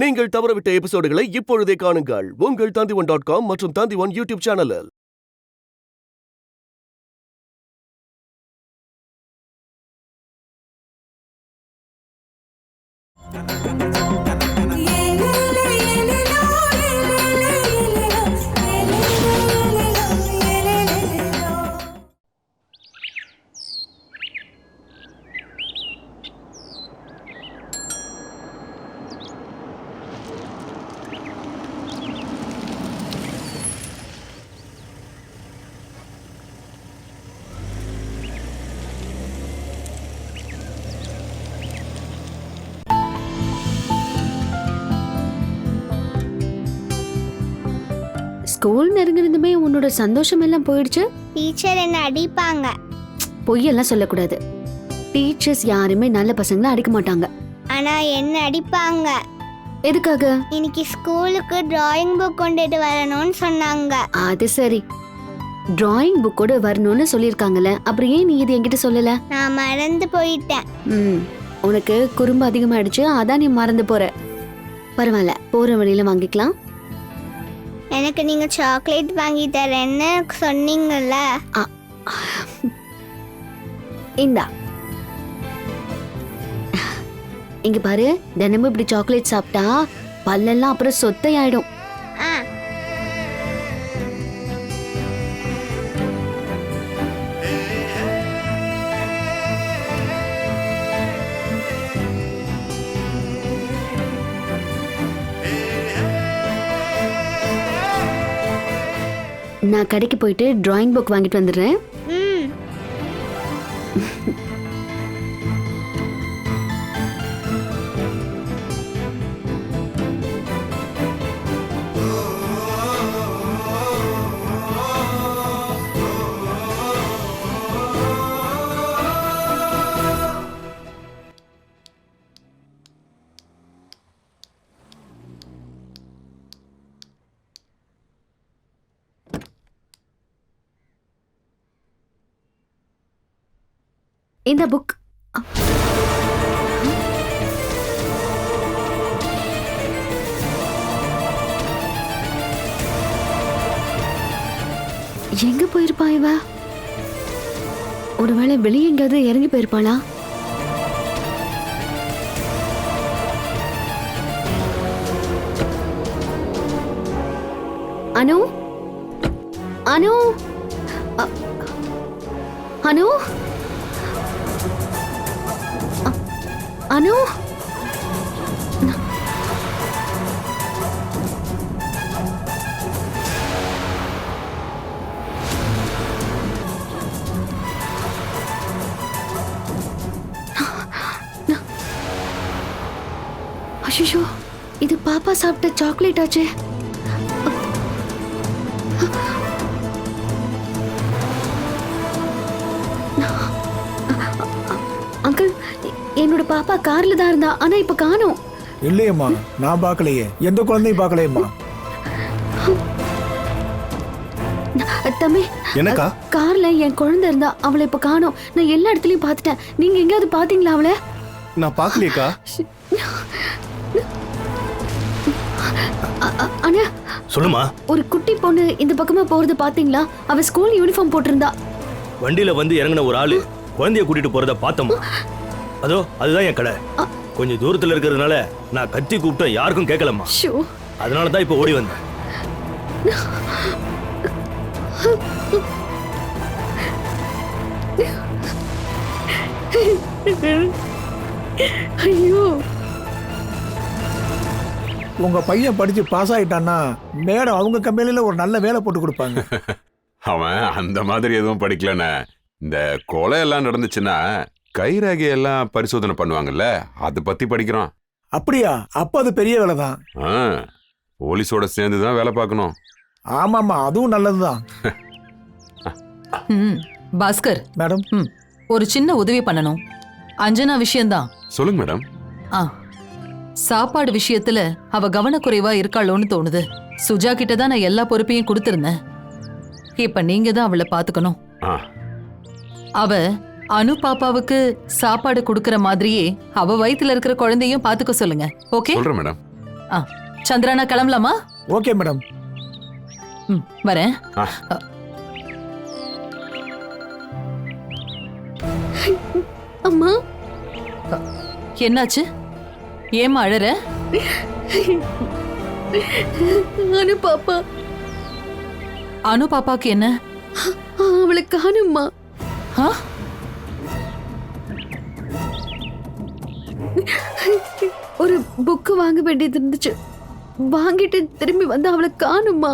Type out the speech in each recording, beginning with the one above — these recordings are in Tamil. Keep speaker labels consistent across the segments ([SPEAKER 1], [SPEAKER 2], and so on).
[SPEAKER 1] நீங்கள் தவறவிட்ட எபிசோடுகளை இப்பொழுதே காணுங்கள் உங்கள் Tandivan.com மற்றும் Tandivan யூடியூப் சேனலில்.
[SPEAKER 2] ஸ்கூல் நெருங்கினதுமே உன்னோட சந்தோஷம் எல்லாம் போயிடுச்சு.
[SPEAKER 3] டீச்சர் என்ன அடிப்பாங்க.
[SPEAKER 2] பொய்யெல்லாம் சொல்லக்கூடாது. டீச்சர்ஸ் யாருமே நல்ல பசங்களை அடிக்க மாட்டாங்க.
[SPEAKER 3] ஆனா என்ன அடிப்பாங்க.
[SPEAKER 2] எதுக்காக?
[SPEAKER 3] இன்னைக்கு ஸ்கூலுக்கு டிராயிங் புக் கொண்டுட்டு வரணும்னு சொன்னாங்க.
[SPEAKER 2] அது சரி, டிராயிங் புக்கோட வரணும்னு சொல்லியிருக்காங்கல்ல, அப்புறம் ஏன் நீ இது என்கிட்ட சொல்லல?
[SPEAKER 3] நான் மறந்து போயிட்டேன்.
[SPEAKER 2] உனக்கு குறும்பு அதிகமாயிடுச்சு, அதான் நீ மறந்து போற. பரவாயில்ல, போற வழியில வாங்கிக்கலாம்.
[SPEAKER 3] எனக்கு நீங்க சாக்லேட் வாங்கி தரேன்னு சொன்னீங்கல்ல.
[SPEAKER 2] இந்தா, இங்க பாரு, தினமும் இப்படி சாக்லேட் சாப்பிட்டா பல்லெல்லாம் அப்புறம் சொத்தையாயிடும். நான் கடைக்கு போயிட்டு டிராயிங் புக் வாங்கிட்டு வந்துடுறேன். இந்த புக் எங்க போயிருப்பா இவ? ஒருவேளை வெளியே எங்கேயாவது இறங்கி போயிருப்பாளா? அனு, அனு, அனு, அனு, அஷிஷோ, இது பாப்பா சாப்பிட்ட சாக்லேட் ஆச்சே. அங்கிள், என்னோட பாப்பா கார்ல தான் இருந்தா, ஆனா இப்ப காணோம்.
[SPEAKER 4] இல்லையம்மா, நான் பார்க்கலையே, எந்த குழந்தையும் பார்க்கலையம்மா.
[SPEAKER 2] தம்பி,
[SPEAKER 1] என்னக்கா?
[SPEAKER 2] கார்ல என் குழந்தை இருந்தா, அவளை இப்ப காணோம். நான் எல்லா இடத்துலயும் பாத்துட்டேன். நீங்க எங்கயாவது பாத்தீங்களா அவளை?
[SPEAKER 1] நான் பார்க்கலையேக்கா.
[SPEAKER 2] அண்ணா,
[SPEAKER 5] சொல்லுமா.
[SPEAKER 2] ஒரு குட்டி பொண்ணு இந்த பக்கமா போறது பாத்தீங்களா? அவ ஸ்கூல் யூனிஃபார்ம் போட்டிருந்தா.
[SPEAKER 5] வண்டியில வந்து இறங்கின ஒரு ஆளு குழந்தைய கூட்டிட்டு போறத பார்த்தோமா? அதோ அதுதான் என் கடை. கொஞ்சம் தூரத்துல இருக்கிறதுனால நான் கத்தி கூப்பிட்டா யாருக்கும் கேட்கலம்மா. அதனால தான் இப்ப ஓடி வந்தேன்.
[SPEAKER 2] ஐயோ,
[SPEAKER 4] உங்க பையன் படிச்சு பாஸ் ஆயிட்டான்னா மேடம் அவங்க கம்பெனில ஒரு நல்ல வேலை போட்டு கொடுப்பாங்க.
[SPEAKER 6] அவன் அந்த மாதிரி எதுவும் படிக்கலண்ணே. இந்த கொலை எல்லாம் நடந்துச்சுன்னா கைரேகை எல்லாம் பரிசோதனை பண்ணுவாங்கல்ல, அதை பத்தி படிக்கிறான்.
[SPEAKER 4] அப்படியா? அப்ப அது பெரிய வேலை தான்.
[SPEAKER 6] போலீஸோட சேர்ந்து தான் வேலை பார்க்கணும்.
[SPEAKER 4] ஆமாமா, அதுவும் நல்லதுதான்.
[SPEAKER 7] பாஸ்கர்
[SPEAKER 4] மேடம்,
[SPEAKER 7] ஒரு சின்ன உதவி பண்ணணும். அஞ்சனா விஷயம்தான்.
[SPEAKER 6] சொல்லுங்க மேடம்.
[SPEAKER 7] சாப்பாடு விஷயத்துல அவ கவனக்குறைவா இருக்காளோன்னு தோணுது. சுஜா கிட்ட தான் நான் எல்லா பொறுப்பையும் கொடுத்திருந்தேன். இப்ப நீங்க தான் அவளை பாத்துக்கணும். அவ அனு பாப்பாவுக்கு சாப்பாடு கொடுக்கற மாதிரியே அவ வயித்துல இருக்கிற குழந்தையும் பாத்துக்க சொல்லுங்க. ஓகே?
[SPEAKER 6] சொல்றேன் மேடம்.
[SPEAKER 7] ஆ சந்திரா நான் கிளம்பலாமா?
[SPEAKER 4] Okay madam.
[SPEAKER 7] ம் வரேன்.
[SPEAKER 6] ஆ.
[SPEAKER 2] அம்மா
[SPEAKER 7] என்னாச்சு? ஏம்மா அழற?
[SPEAKER 2] அனு பாப்பா
[SPEAKER 7] அனு பாப்பாக்கு என்ன?
[SPEAKER 2] அவளை காணும்மா.
[SPEAKER 7] ஆ?
[SPEAKER 2] ஒரு புக்கு வாங்க வேண்டியது இருந்துச்சு, வாங்கிட்டு திரும்பி வந்து அவளை காணும்மா.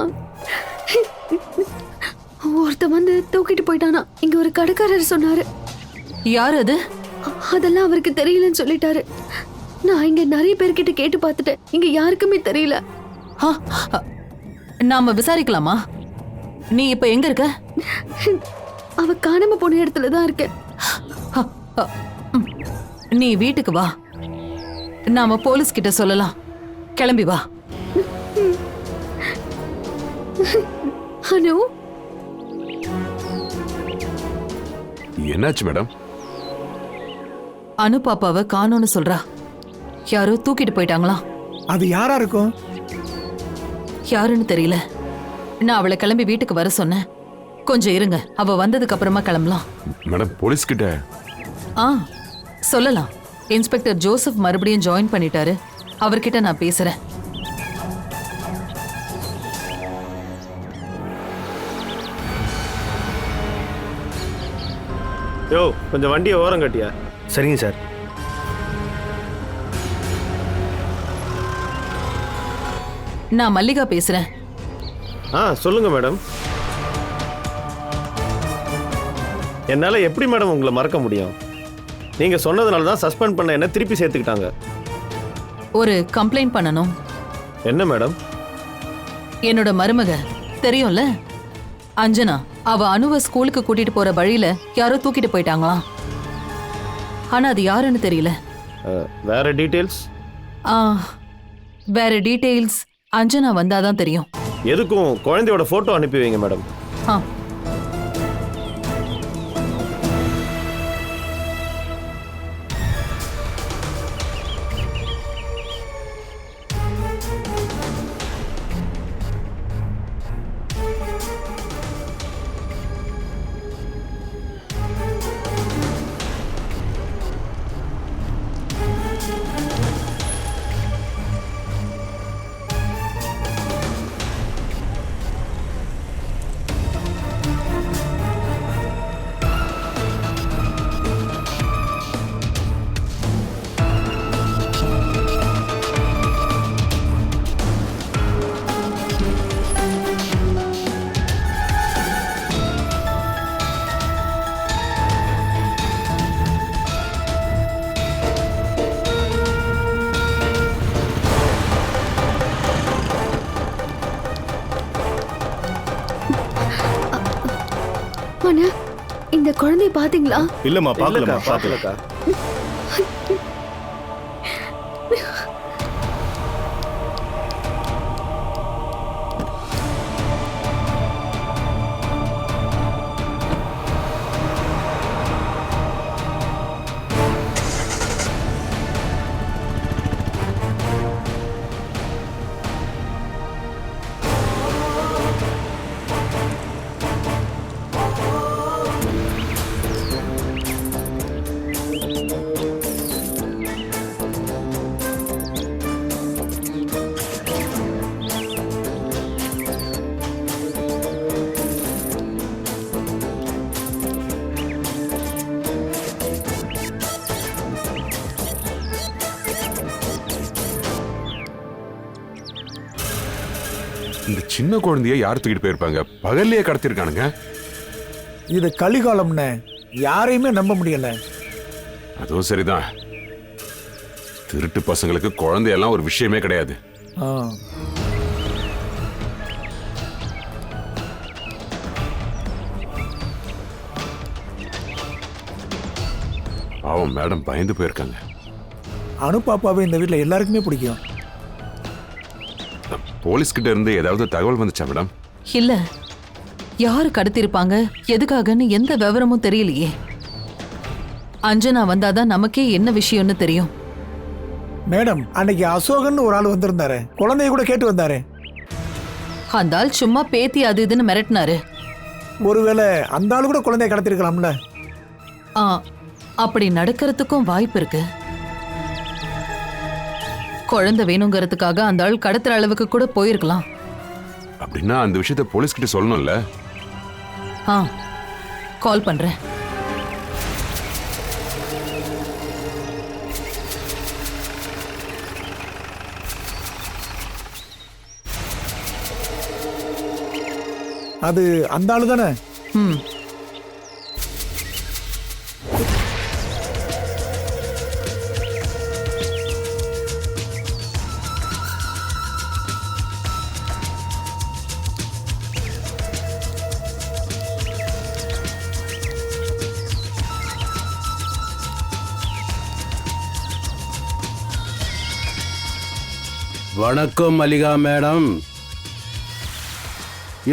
[SPEAKER 2] ஒருத்த வந்து தூக்கிட்டு போயிட்டானா. இங்க ஒரு கடைக்காரர் சொன்னாரு.
[SPEAKER 7] யார் அது?
[SPEAKER 2] அதெல்லாம் அவருக்கு தெரியலன்னு சொல்லிட்டாரு. நான் இங்க நிறைய பேர்கிட்ட கேட்டு பார்த்துட்டேன், இங்க யாருக்குமே தெரியல.
[SPEAKER 7] ஆ, ஆ, நாம விசாரிக்கலாமா? நீ இப்ப எங்க இருக்க?
[SPEAKER 2] அவ காணாம போன இடத்துல தான் இருக்க.
[SPEAKER 7] ஆ, ஆ, ம். நீ வீட்டுக்கு வா, நாம போலீஸ் கிட்ட சொல்லலாம். கிளம்பி வா.
[SPEAKER 2] அனு,
[SPEAKER 6] என்னாச்சு மேடம்?
[SPEAKER 7] அனு பாப்பாவை காணோன்னு சொல்றா. யாரோ தூக்கிட்டு போயிட்டாங்களா?
[SPEAKER 4] அது யாரா இருக்கும்?
[SPEAKER 7] யாருன்னு தெரியல. நான் அவளை கிளம்பி வீட்டுக்கு வர சொன்னேன். கொஞ்சம் இருங்க, அவ வந்ததுக்கு அப்புறமா கிளம்பலாம்.
[SPEAKER 6] மேடம் போலீஸ் கிட்ட
[SPEAKER 7] ஆ சொல்லலாம். இன்ஸ்பெக்டர் ஜோசப் மறுபடியும் ஜாயின் பண்ணிட்டாரு. அவர்கிட்ட நான் பேசுறேன்.
[SPEAKER 8] யோ கொஞ்சம் வண்டியை ஓரம் கட்டியா?
[SPEAKER 5] சரிங்க சார்.
[SPEAKER 7] நான் மல்லிகா பேசுறேன்.
[SPEAKER 8] சொல்லுங்க மேடம். என்னால் எப்படி மேடம் உங்களை மறக்க முடியும்? நீங்கள் சொன்னதுனால தான் சஸ்பெண்ட் பண்ண என்ன திருப்பி சேர்த்துக்கிட்டாங்க.
[SPEAKER 7] ஒரு கம்ப்ளைண்ட் பண்ணணும்.
[SPEAKER 8] என்ன மேடம்?
[SPEAKER 7] என்னோட மருமக தெரியும்ல, அஞ்சனா, அவ அனுவ ஸ்கூலுக்கு கூட்டிட்டு போற வழியில யாரோ தூக்கிட்டு போயிட்டாங்களாம். ஆனா அது யாருன்னு தெரியல.
[SPEAKER 8] வேற டீட்டெயில்ஸ்?
[SPEAKER 7] வேற டீட்டெயில்ஸ் அஞ்சனா வந்தாதான் தெரியும்.
[SPEAKER 8] எதுக்கும் குழந்தையோட ஃபோட்டோ அனுப்பி வைங்க மேடம்.
[SPEAKER 7] ஆ
[SPEAKER 2] அண்ணா, இந்த குழந்தைய பாத்தீங்களா?
[SPEAKER 5] இல்லம்மா,
[SPEAKER 8] இல்லக்கா,
[SPEAKER 5] பார்க்கலம்மா.
[SPEAKER 8] பார்க்கலக்கா.
[SPEAKER 6] இந்த சின்ன குழந்தைய யார் தூக்கிட்டு போயிருப்பாங்க? பகல்லையே கடத்திருக்கானுங்க.
[SPEAKER 4] இது கலிகாலம்னு யாரையுமே நம்ப முடியல.
[SPEAKER 6] அதுவும் சரிதான். திருட்டு பசங்களுக்கு குழந்தையெல்லாம் ஒரு விஷயமே கிடையாது.
[SPEAKER 4] ஆ.
[SPEAKER 6] பாவம் மேடம் பயந்து போயிருக்காங்க.
[SPEAKER 4] அனு பாப்பாவை இந்த வீட்டில் எல்லாருக்குமே பிடிக்கும்.
[SPEAKER 6] போலீஸ் கிட்ட இருந்து ஏதாவது தகவல் வந்துச்சா மேடம்?
[SPEAKER 7] இல்ல, யாரு கடத்திருப்பாங்க, எதுக்காகன்னு எந்த விவரமும் தெரியலையே. அஞ்சனா வந்தாதான் நமக்கே என்ன விஷயம்னு தெரியும்.
[SPEAKER 4] மேடம் அன்னைக்கு அசோகன் ஒரு ஆள் வந்திருந்தாரு, குழந்தைய கூட கேட்டு வந்தாரு.
[SPEAKER 7] அந்த ஆள் சும்மா பேத்தி அது இதுன்னு மிரட்டினாரு.
[SPEAKER 4] ஒருவேளை அந்த ஆளு கூட குழந்தைய கடத்திருக்கலாம்ல.
[SPEAKER 7] ஆ, அப்படி நடக்கிறதுக்கும் வாய்ப்பு இருக்கு. குழந்தை வேணுங்கிறதுக்காக அந்த ஆள் கடத்துற அளவுக்கு கூட போயிருக்கலாம்.
[SPEAKER 6] அப்படின்னா அந்த விஷயத்த போலீஸ் கிட்ட சொல்லணும்ல.
[SPEAKER 7] ஆ, கால் பண்றேன்.
[SPEAKER 4] அது அந்த ஆளு தானே?
[SPEAKER 7] ம்.
[SPEAKER 9] வணக்கம் மல்லிகா மேடம்.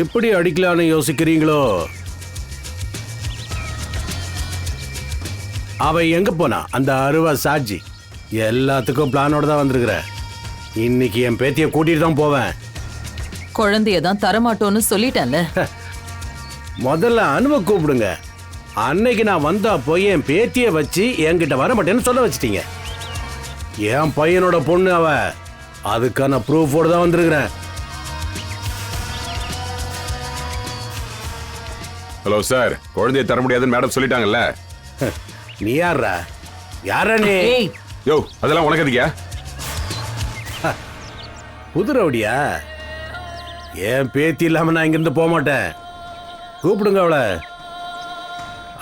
[SPEAKER 9] எப்படி அடிக்கலான்னு யோசிக்கிறீங்களோ? அவ எங்க போனா அந்த அருவா சாட்சி? எல்லாத்துக்கும் பிளானோட தான் வந்திருக்கிற. இன்னைக்கு என் பேத்திய கூட்டிட்டு தான் போவேன்.
[SPEAKER 7] குழந்தைய தான் தரமாட்டோன்னு சொல்லிட்டேன்ல.
[SPEAKER 9] முதல்ல அனுவ கூப்பிடுங்க. அன்னைக்கு நான் வந்தா போய் என் பேத்திய வச்சு என்கிட்ட வர மாட்டேன்னு சொல்ல வச்சிட்டீங்க. என் பையனோட பொண்ணு அவ. அதுக்கான ப்ரூஃபோட தான் வந்திருக்கிறேன்.
[SPEAKER 6] ஹலோ சார், குழந்தைய தர முடியாதுன்னு மேடம் சொல்லிட்டாங்கல்ல.
[SPEAKER 9] நீ யாரா? யாரா நீ?
[SPEAKER 7] ஏய்,
[SPEAKER 6] யோ, அதெல்லாம் உனக்கு எதுக்கியா?
[SPEAKER 9] புது ரவுடியா? என் பேத்தி இல்லாம நான் இங்கிருந்து போக மாட்டேன். கூப்பிடுங்க அவளை.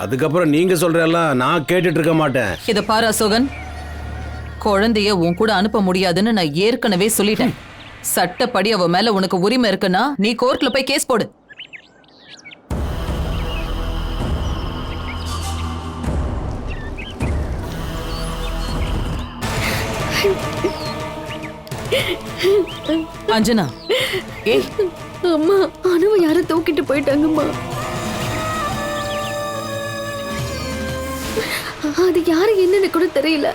[SPEAKER 9] அதுக்கப்புறம் நீங்க சொல்ற எல்லாம் நான் கேட்டுட்டு இருக்க மாட்டேன்.
[SPEAKER 7] இத பாரு அசோகன், குழந்தைய உன் கூட அனுப்ப முடியாதுன்னு நான் ஏற்கனவே சொல்லிட்டேன். சட்டப்படி அவ மேல உனக்கு உரிமை இருக்குன்னா நீ கோர்ட்ல போய் கேஸ் போடு. அஞ்சனா, ஏய்,
[SPEAKER 2] அம்மா, அனுவை யாரோ தூக்கிட்டு போயிட்டாங்கம்மா. அது யாரு என்னன்னு கூட தெரியல.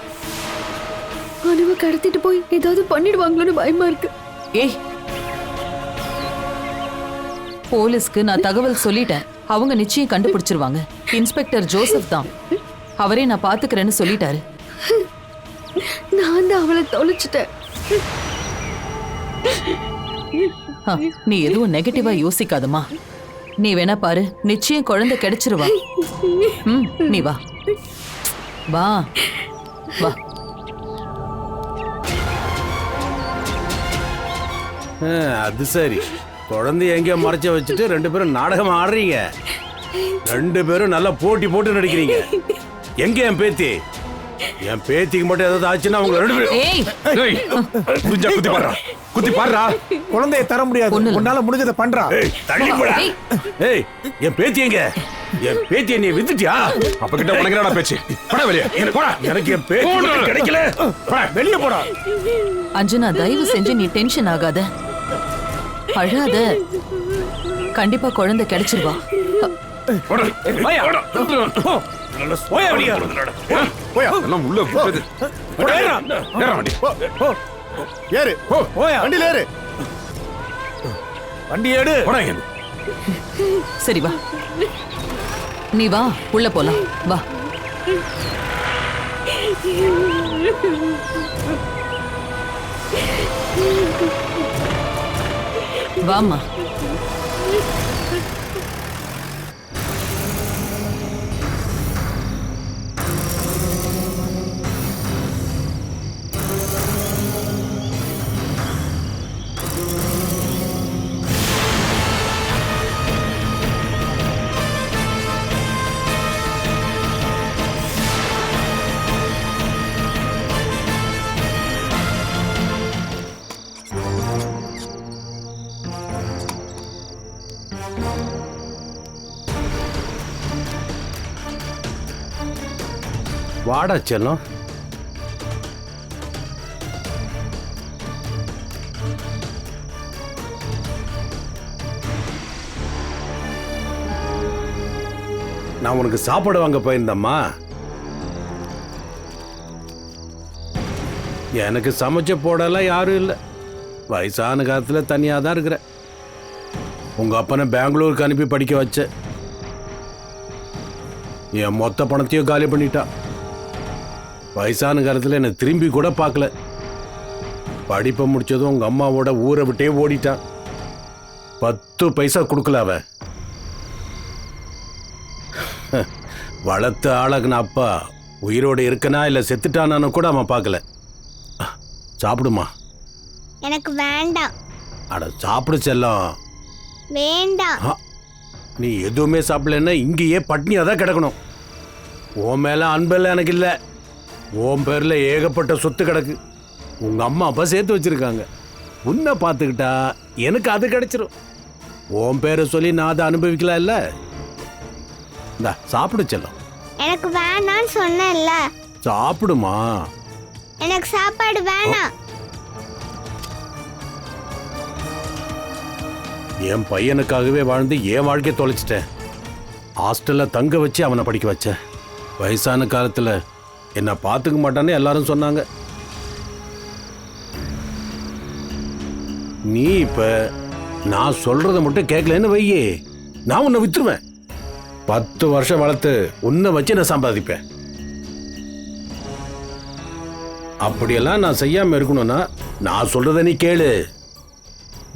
[SPEAKER 2] அனுவை கடத்திட்டு போய் ஏதாவது பண்ணிடுவாங்களோன்னு பயமா இருக்கு.
[SPEAKER 7] ஏய், போலீஸ்க்கு நான் தகவல் சொல்லிட்டேன். அவங்க நிச்சயம் கண்டுபிடிச்சிருவாங்க. இன்ஸ்பெக்டர் ஜோசப் தான், அவரே நான் பாத்துக்கிறேன்னு சொல்லிட்டாரு.
[SPEAKER 2] நான் தான் அவளை தொலைச்சிட்டேன்.
[SPEAKER 7] நீ எதுவும் நெகட்டிவா யோசிக்காதமா. நீ வேணா பாரு, நிச்சயம் குழந்தை கிடைச்சிருவா. நீ வா வா வா.
[SPEAKER 9] அது சரி, குழந்தைய எங்கேயோ மறைச்ச வச்சுட்டு ரெண்டு பேரும் நாடகம் ஆடுறீங்க. ரெண்டு பேரும் நல்லா போட்டி போட்டு நடிக்கிறீங்க. எங்க என் பேத்தி? என் பேத்திக்கு மட்டும் ஏதாவது ஆச்சுன்னா அவங்க ரெண்டு பேரும்
[SPEAKER 7] ஏய்,
[SPEAKER 6] குத்தி பாடுறா, குத்தி பாடுறா.
[SPEAKER 4] குழந்தைய தர முடியாது, உன்னால முடிஞ்சதை பண்றா.
[SPEAKER 9] தள்ளி போடா. ஏய், என் பேத்தி எங்க? என் பேத்தியை நீ வித்துட்டியா?
[SPEAKER 6] அப்ப கிட்ட உனக்கு என்னடா பேச்சு? போடா வெளியே.
[SPEAKER 9] எனக்கு என் பேத்தி மட்டும் கிடைக்கல.
[SPEAKER 6] வெளியே போடா.
[SPEAKER 7] அஞ்சனா, தயவு செஞ்சு நீ டென்ஷன் ஆகாத, அழாத. கண்டிப்பா குழந்தை கிடைச்சிருவா.
[SPEAKER 6] எல்லாம் உள்ள விட்டது.
[SPEAKER 4] ஏறு, வண்டியில ஏறு. வண்டி ஏடு.
[SPEAKER 7] சரி வா, நீ வா, உள்ள போலாம். வா. வாமா.
[SPEAKER 9] வாடா செல்லம். நான் உனக்கு சாப்பாடு வாங்க போயிருந்தம்மா. எனக்கு சமைச்ச போடலாம் யாரும் இல்லை. வயசான காலத்தில் தனியாக தான் இருக்கிறேன். உங்கள் அப்பனை பெங்களூருக்கு அனுப்பி படிக்க வச்ச. என் மொத்த பணத்தையும் காலி பண்ணிட்டான். வயசான காலத்தில் என்னை திரும்பி கூட பார்க்கல. படிப்பை முடிச்சதும் உங்கள் அம்மாவோட ஊரை விட்டே ஓடிட்டான். 10 பைசா கொடுக்கல அவ. வளர்த்து ஆளாக்குன அப்பா உயிரோடு இருக்கனா இல்லை செத்துட்டானான்னு கூட அவன் பார்க்கல. சாப்பிடுமா.
[SPEAKER 3] எனக்கு வேண்டாம்.
[SPEAKER 9] அட சாப்பிடு செல்லம்.
[SPEAKER 3] வேண்டாம்.
[SPEAKER 9] நீ எதுவுமே சாப்பிடலன்னா இங்கேயே பட்னியாக தான் கிடக்கணும். உன் மேலே அன்பெல்லாம் எனக்கு இல்லை. உன் பேரில் ஏகப்பட்ட சொத்து கிடக்கு. உங்கள் அம்மா அப்பா சேர்த்து வச்சிருக்காங்க. உன்னை பார்த்துக்கிட்டா எனக்கு அது கிடைச்சிரும். உன் பேரை சொல்லி நான் அதை அனுபவிக்கலாம் இல்லை. இந்தா சாப்பிடு செல்லம்.
[SPEAKER 3] எனக்கு வேணான்னு சொன்னேன்ல.
[SPEAKER 9] சாப்பிடுமா.
[SPEAKER 3] எனக்கு சாப்பாடு வேணாம்.
[SPEAKER 9] என் பையனுக்காகவே வாழ்ந்து என் வாழ்க்கையை தொலைச்சிட்டேன். ஹாஸ்டலில் தங்க வச்சு அவனை படிக்க வச்சேன். வயசான காலத்தில் என்னை பார்த்துக்க மாட்டான்னு எல்லாரும் சொன்னாங்க. நீ இப்போ நான் சொல்கிறத மட்டும் கேட்கலன்னு வையே, நான் உன்னை வித்துருவேன். 10 வருஷம் வளர்த்து உன்னை வச்சு நான் சம்பாதிப்பேன். அப்படியெல்லாம் நான் செய்யாமல் இருக்கணும்னா நான் சொல்கிறத நீ கேளு.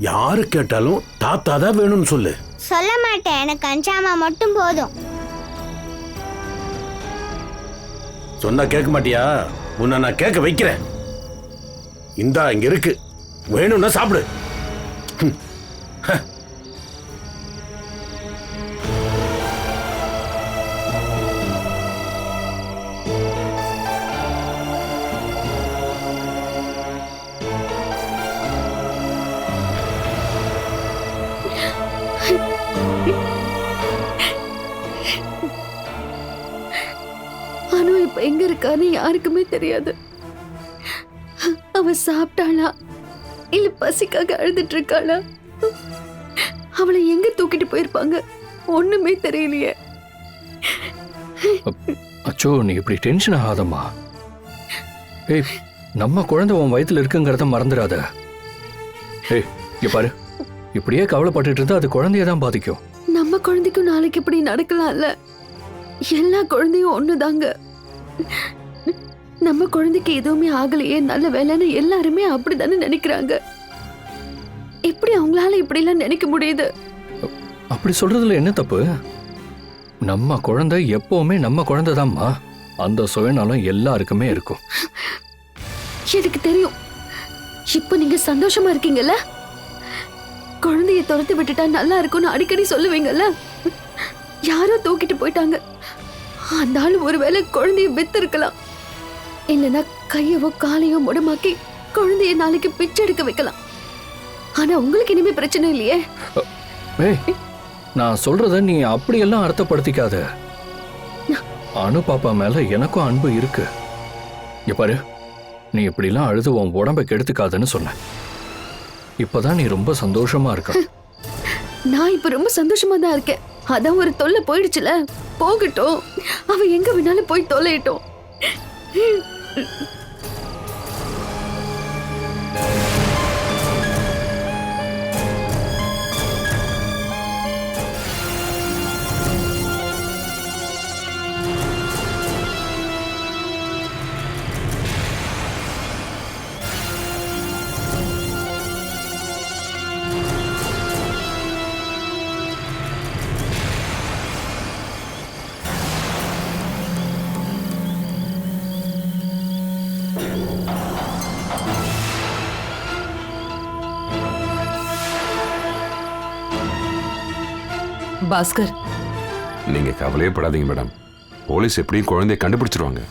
[SPEAKER 9] யாரு கேட்டாலும் தாத்தா தான் வேணும்னு சொல்லு.
[SPEAKER 3] சொல்ல மாட்டேன். எனக்கு அஞ்சாமா மட்டும் போதும்.
[SPEAKER 9] சொன்னா கேட்க மாட்டியா? உன்னை நான் கேட்க வைக்கிறேன். இந்தா இங்க இருக்கு, வேணும்னா சாப்பிடு.
[SPEAKER 2] அனு இப்ப எங்க இருக்கான்னு யாருக்குமே தெரியாது. அவ சாப்பிட்டாளா இல்ல பசிக்காக அழுதுட்டு இருக்காளா? அவளை எங்க தூக்கிட்டு போயிருப்பாங்க? ஒண்ணுமே தெரியலையே.
[SPEAKER 10] அச்சோ, நீ இப்படி டென்ஷன் ஆகாதம்மா. ஏய், நம்ம குழந்தை உன் வயித்துல இருக்குங்கிறத மறந்துடாத. ஏய், இங்க பாரு, இப்படியே கவலைப்பட்டுட்டு இருந்தா அது குழந்தையதான் பாதிக்கும்.
[SPEAKER 2] நம்ம குழந்தைக்கும் நாளைக்கு இப்படி நடக்கலாம்ல. எல்லா குழந்தையும் ஒண்ணுதாங்க. நம்ம குழந்தைக்கு எதுவுமே ஆகலையே, நல்ல வேலைன்னு எல்லாருமே அப்படித்தானே நினைக்கிறாங்க. எப்படி அவங்களால இப்படி எல்லாம் நினைக்க முடியுது?
[SPEAKER 10] அப்படி சொல்றதுல என்ன தப்பு? நம்ம குழந்தை எப்பவுமே நம்ம குழந்தைதாம்மா. அந்த சுயநலம் எல்லாருக்குமே இருக்கும்.
[SPEAKER 2] எனக்கு தெரியும். இப்ப நீங்க சந்தோஷமா இருக்கீங்கல்ல? குழந்தைய துரத்து விட்டுட்டா நல்லா இருக்கும்னு அடிக்கடி சொல்லுவீங்கல்ல. யாரோ தூக்கிட்டு போயிட்டாங்க. அந்த ஆள் ஒருவேளை குழந்தைய வித்து இருக்கலாம். இல்லைன்னா கையவோ காலையோ முடமாக்கி குழந்தைய நாளைக்கு பிச்சை எடுக்க வைக்கலாம். ஆனா உங்களுக்கு இனிமே பிரச்சனை இல்லையே.
[SPEAKER 10] ஏய், நான் சொல்றத நீ அப்படியெல்லாம் அர்த்தப்படுத்திக்காத. அனு பாப்பா மேல எனக்கும் அன்பு இருக்கு. இங்க பாரு, நீ இப்படிலாம் அழுது உன் உடம்பை கெடுத்துக்காதன்னு சொன்ன. இப்பதான் நீ ரொம்ப சந்தோஷமா இருக்க.
[SPEAKER 2] நான் இப்ப ரொம்ப சந்தோஷமா தான் இருக்கேன். அதான் ஒரு தொல்லை போயிடுச்சுல, போகட்டும். அவ எங்க வேணாலும் போய் தொலையட்டும்.
[SPEAKER 7] பாஸ்கர்,
[SPEAKER 6] நீங்க கவலையே படாதீங்க மேடம். போலீஸ் எப்படியும் குழந்தைய கண்டுபிடிச்சிருவாங்க.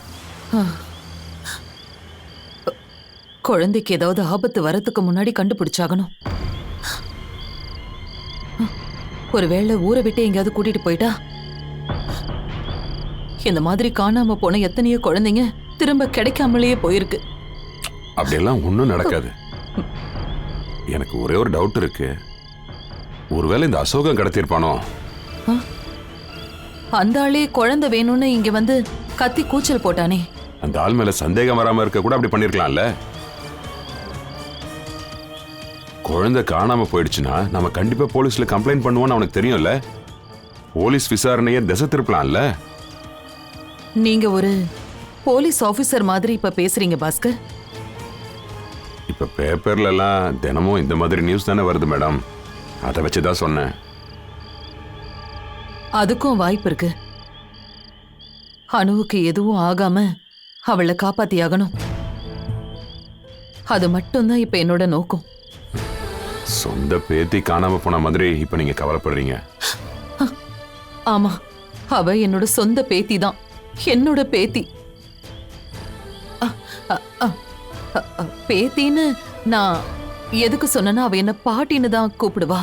[SPEAKER 7] குழந்தைக்கு ஏதாவது ஆபத்து வரதுக்கு முன்னாடி கண்டுபிடிச்சாகணும். ஒருவேளை ஊரை விட்டு எங்கேயாவது கூட்டிட்டு போயிட்டா, இந்த மாதிரி காணாம போன எத்தனையோ குழந்தைங்க திரும்ப கிடைக்காமலேயே போயிருக்கு.
[SPEAKER 6] அப்படியெல்லாம் ஒன்றும் நடக்காது. எனக்கு ஒரே ஒரு டவுட் இருக்கு. ஒருவேளை இந்த அசோகம் கடத்திருப்பானோ?
[SPEAKER 7] அந்த ஆளே குழந்தை வேணும்னு இங்க வந்து கத்தி கூச்சல் போட்டானே.
[SPEAKER 6] அந்த ஆள் மேல சந்தேகம் வராம இருக்க கூட அப்படி பண்ணிருக்கலாம்ல. குழந்தை காணாம போயிடுச்சுன்னா நம்ம கண்டிப்பா போலீஸ்ல கம்ப்ளைண்ட் பண்ணுவோம்னு அவனுக்கு தெரியும்ல. போலீஸ் விசாரணையை திசை திருப்பலாம்ல.
[SPEAKER 7] நீங்க ஒரு போலீஸ் ஆபீசர் மாதிரி இப்ப பேசுறீங்க பாஸ்கர்.
[SPEAKER 6] இப்ப பேப்பர்ல எல்லாம் தினமும் இந்த மாதிரி நியூஸ் தானே வருது மேடம். அதை வச்சுதான் சொன்னேன்.
[SPEAKER 7] அதுக்கும் வாய்ப்பு இருக்கு. அணுவுக்கு எதுவும் ஆகாம அவளை காப்பாத்தியாகணும். அது மட்டும்தான் இப்ப என்னோட நோக்கம்.
[SPEAKER 6] சொந்த பேத்தி காணாம போன மாதிரி இப்ப நீங்க கவலைப்படுறீங்க.
[SPEAKER 7] ஆமா, அவ என்னோட சொந்த பேத்தி தான். என்னோட பேத்தி. பேத்தின்னு நான் எதுக்கு சொன்னா அவ என்ன பாட்டின்னு தான் கூப்பிடுவா.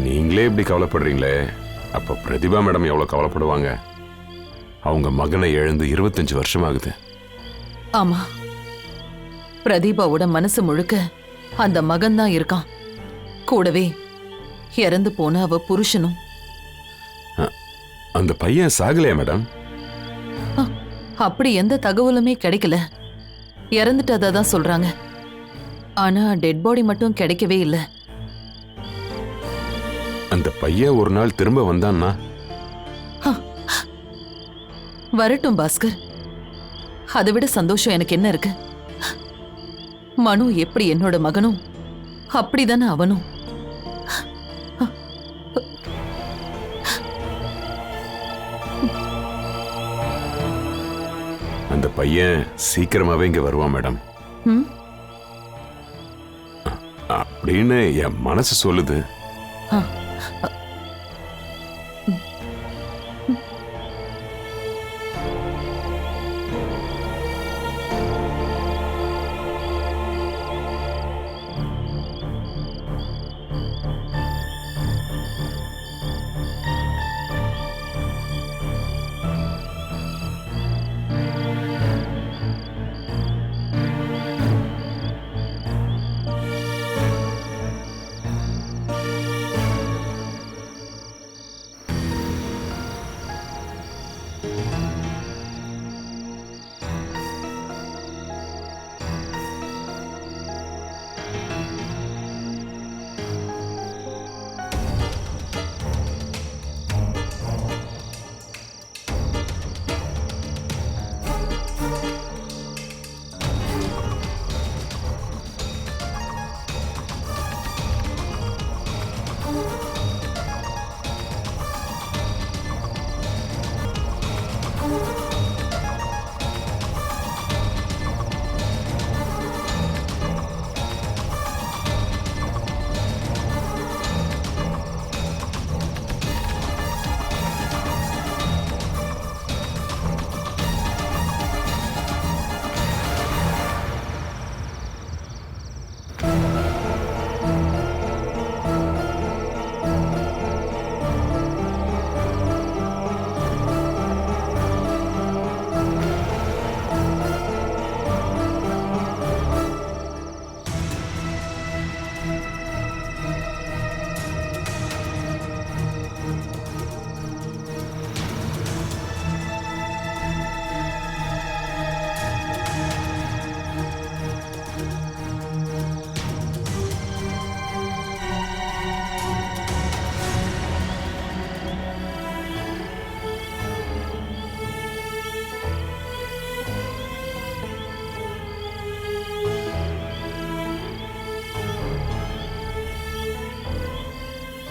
[SPEAKER 6] நீங்களே இப்படி கவலைப்படுறீங்களே, அப்ப பிரதிபா மேடம் எவ்வளவு கவலைப்படுவாங்க. அவங்க மகனை இழந்து 25 வருஷம் ஆகுது.
[SPEAKER 7] ஆமா, பிரதீபாவோட மனசு முழுக்க அந்த மகன் தான் இருக்கான். கூடவே இறந்து போன அவ புருஷனும்.
[SPEAKER 6] அந்த பையன் சாகலையா மேடம்?
[SPEAKER 7] அப்படி எந்த தகவலுமே கிடைக்கல. இறந்துட்டதா தான் சொல்றாங்க. ஆனா டெட் பாடி மட்டும் கிடைக்கவே இல்லை.
[SPEAKER 6] அந்த பையன் ஒரு நாள் திரும்ப வந்தான்னா?
[SPEAKER 7] வரட்டும் பாஸ்கர். அதை விட சந்தோஷம் எனக்கு என்ன இருக்கு? மனு எப்படி என்னோட மகனும் அப்படிதானே அவனும்.
[SPEAKER 6] அந்த பையன் சீக்கிரமாவே இங்க வருவான் மேடம். அப்படின்னு என் மனசு சொல்லுது.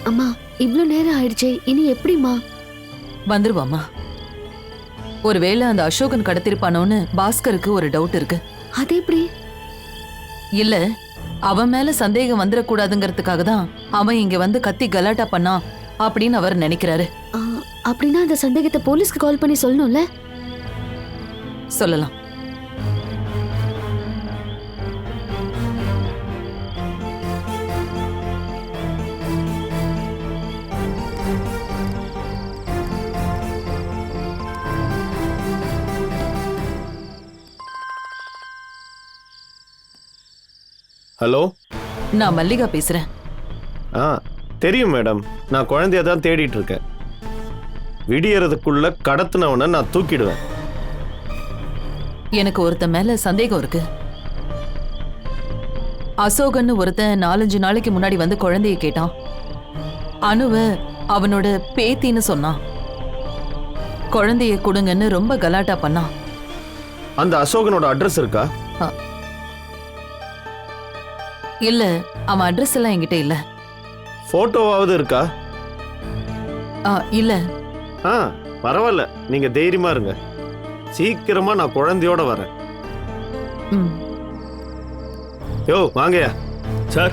[SPEAKER 2] அம்மா, இவ்ளோ நேரம் ஆயிடுச்சே, இனி எப்படிமா?
[SPEAKER 7] வந்துருவாமா. ஒருவேளை அந்த அசோகன் கடத்திருப்பானோன்னு பாஸ்கருக்கு ஒரு டவுட் இருக்கு.
[SPEAKER 2] அது எப்படி?
[SPEAKER 7] இல்ல, அவன் மேல சந்தேகம் வந்துடக்கூடாதுங்கிறதுக்காக தான் அவன் இங்க வந்து கத்தி கலாட்டா பண்ணான் அப்படின்னு அவர் நினைக்கிறாரு.
[SPEAKER 2] அப்படின்னா அந்த சந்தேகத்தை போலீஸ்க்கு கால் பண்ணி சொல்லணும்ல?
[SPEAKER 7] சொல்லலாம்.
[SPEAKER 8] ஹலோ,
[SPEAKER 7] நான் மல்லிகா பேசுறேன்.
[SPEAKER 8] தெரியும் மேடம், நான் குழந்தைய தான் தேடிட்டு இருக்கேன். விடியறதுக்குள்ள கடத்தினவனை நான் தூக்கிடுவேன்.
[SPEAKER 7] எனக்கு ஒருத்தன் மேல சந்தேகம் இருக்கு. அசோகன்னு ஒருத்தன் 4-5 நாளைக்கு முன்னாடி வந்து குழந்தைய கேட்டான். அனுவ அவனோட பேத்தின்னு சொன்னான். குழந்தைய கொடுங்கன்னு ரொம்ப கலாட்டா பண்ணான்.
[SPEAKER 8] அந்த அசோகனோட அட்ரஸ் இருக்கா?
[SPEAKER 7] இல்ல, அவன் அட்ரஸ் எல்லாம் என்கிட்ட இல்ல.
[SPEAKER 8] போட்டோவாவது இருக்கா?
[SPEAKER 7] இல்ல.
[SPEAKER 8] பரவாயில்ல, நீங்க தைரியமா இருங்க. சீக்கிரமா நான் குழந்தையோட வரேன். யோ வாங்கயா.
[SPEAKER 5] சார்,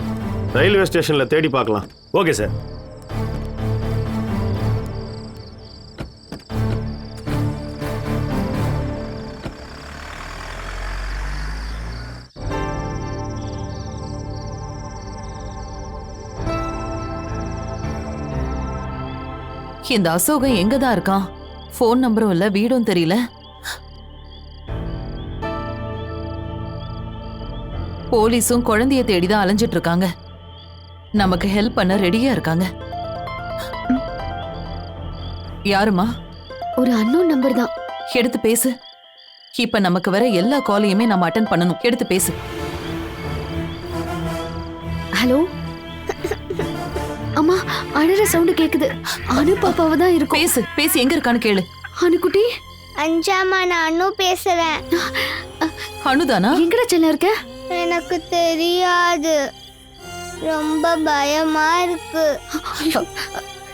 [SPEAKER 8] ரயில்வே ஸ்டேஷன்ல தேடி பார்க்கலாம்.
[SPEAKER 5] Okay sir.
[SPEAKER 7] இந்த அசோகன் எங்க தான் இருக்கான்? போன் நம்பரும் இல்ல, வீடும் தெரியல. போலீஸும் குழந்தைய தேடிதான் அலைஞ்சிட்டு இருக்காங்க. நமக்கு ஹெல்ப் பண்ண ரெடியா இருக்காங்க. யாருமா?
[SPEAKER 2] ஒரு அன்னோன் நம்பர் தான்.
[SPEAKER 7] எடுத்து பேசு. இப்ப நமக்கு வர எல்லா காலையுமே நம்ம அட்டெண்ட் பண்ணணும். எடுத்து பேசு.
[SPEAKER 2] ஹலோ அம்மா, அழற சவுண்ட் கேக்குது. அனு பாப்பாவை தான் இருக்கும்.
[SPEAKER 7] பேசு பேசி, எங்க இருக்கான்னு கேளு.
[SPEAKER 2] அனுக்குட்டி.
[SPEAKER 3] அஞ்சாமா, நான் அனு பேசுறேன்.
[SPEAKER 7] அனுதானா?
[SPEAKER 2] எங்கடா செல்ல இருக்க?
[SPEAKER 3] எனக்கு தெரியாது, ரொம்ப பயமா இருக்கு.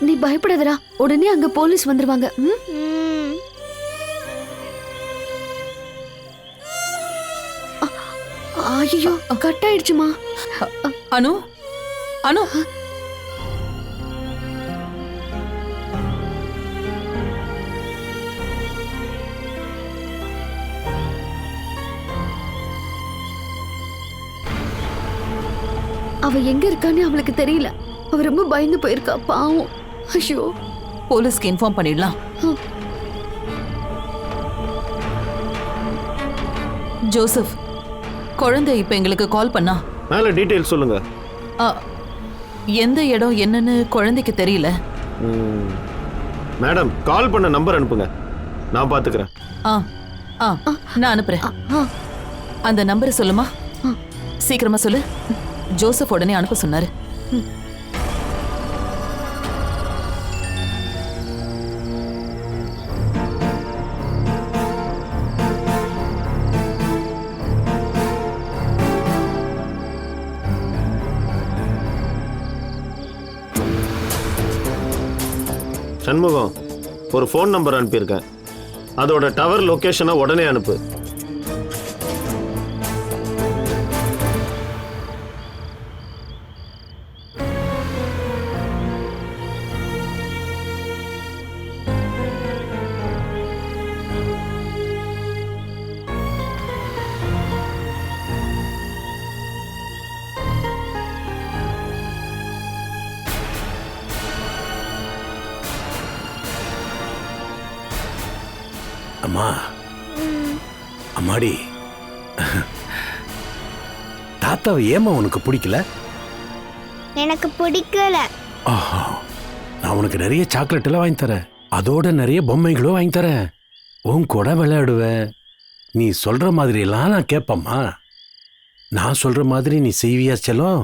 [SPEAKER 2] நீ பயப்படாதடா, உடனே அங்க போலீஸ் வந்துருவாங்க. ஐயோ, கட் ஆயிடுச்சுமா.
[SPEAKER 7] அனு, அனு.
[SPEAKER 2] அவ எங்க இருக்கான்னு அவளுக்கு தெரியல. அவ ரொம்ப பயந்து போயிருக்கா, பாவம். ஐயோ,
[SPEAKER 7] போலீஸ்க்கு இன்ஃபார்ம் பண்ணிடலாம். ஜோசப், குழந்தை இப்ப எங்களுக்கு கால் பண்ணா.
[SPEAKER 8] மேல டீடைல் சொல்லுங்க.
[SPEAKER 7] எந்த இடம் என்னன்னு குழந்தைக்கு தெரியல.
[SPEAKER 8] மேடம், கால் பண்ண நம்பர் அனுப்புங்க, நான் பாத்துக்கிறேன்.
[SPEAKER 7] நான் அனுப்புறேன். அந்த நம்பரை சொல்லுமா? சீக்கிரமா சொல்லு. ஜோசப் உடனே அனுப்ப சொன்னாரு.
[SPEAKER 8] சண்முகம், ஒரு ஃபோன் நம்பர் அனுப்பியிருக்கேன். அதோட டவர் லொகேஷனை உடனே அனுப்பு.
[SPEAKER 9] அம்மா, அம்மாடி, தாத்தாவை ஏமா உனக்கு பிடிக்கல?
[SPEAKER 3] எனக்கு பிடிக்கல.
[SPEAKER 9] நான் உனக்கு நிறைய சாக்லேட் எல்லாம் வாங்கி தரேன், அதோட நிறைய பொம்மைகளும் வாங்கி தரேன். உன் கூட விளையாடுவேன். நீ சொல்ற மாதிரி எல்லாம் நான் கேட்பம்மா. நான் சொல்ற மாதிரி நீ செய்வியா செல்லம்?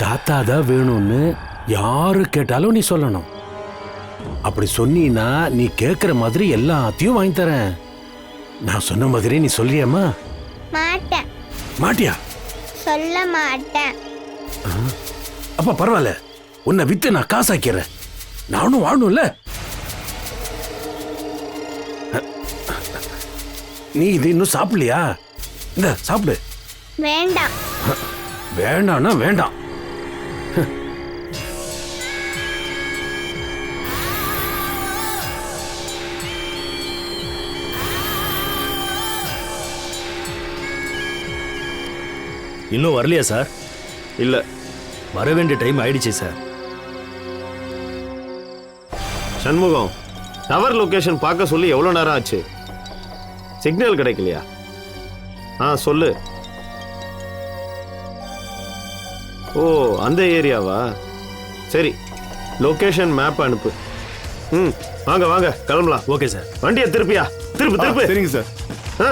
[SPEAKER 9] தாத்தா தான் வேணும்னு யாரு கேட்டாலும் நீ சொல்லணும். அப்படி சொன்னீன்னா நீ கேட்குற மாதிரி எல்லாத்தையும் வாங்கி தரேன். நான் சொன்ன மாதிரி நீ சொல்றியம்மா?
[SPEAKER 3] மாட்டேன்.
[SPEAKER 9] மாட்டியா?
[SPEAKER 3] சொல்ல மாட்டேன்.
[SPEAKER 9] அப்ப பரவாயில்ல, உன்னை வித்து நான் காசாக்கிறேன். நானும் வாழணும்ல. நீ இது இன்னும் சாப்பிடலையா? இந்த சாப்பிடு.
[SPEAKER 3] வேண்டாம்.
[SPEAKER 9] வேண்டாம்னா வேண்டாம்.
[SPEAKER 5] இன்னும் வரலையா சார்?
[SPEAKER 8] இல்ல,
[SPEAKER 5] வர வேண்டிய டைம் ஆயிடுச்சு சார்.
[SPEAKER 8] சண்முகம், டவர் லொகேஷன் பார்க்க சொல்லி எவ்வளவு நேரம் ஆச்சு? சிக்னல் கிடைக்கலையா? சொல்லு. ஓ அந்த ஏரியாவா? சரி, லொகேஷன் மேப் அனுப்பு. ம், வாங்க வாங்க கிளம்பலாம்.
[SPEAKER 5] Okay sir.
[SPEAKER 8] வண்டியை திருப்பியா? திருப்பு.
[SPEAKER 9] சரிங்க சார்.
[SPEAKER 8] ஆ.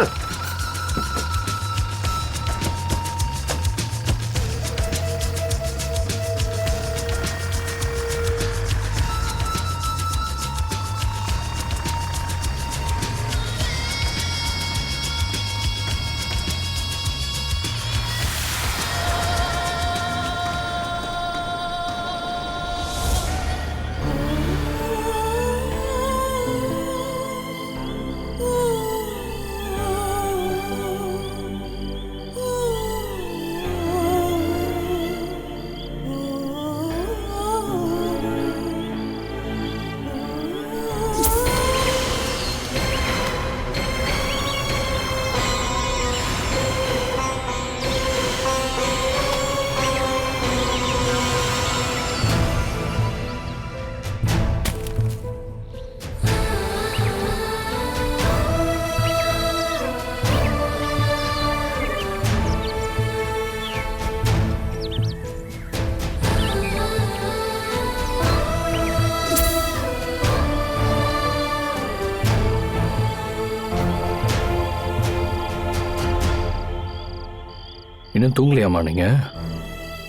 [SPEAKER 10] இன்னும் தூங்கலையாமா நீங்க?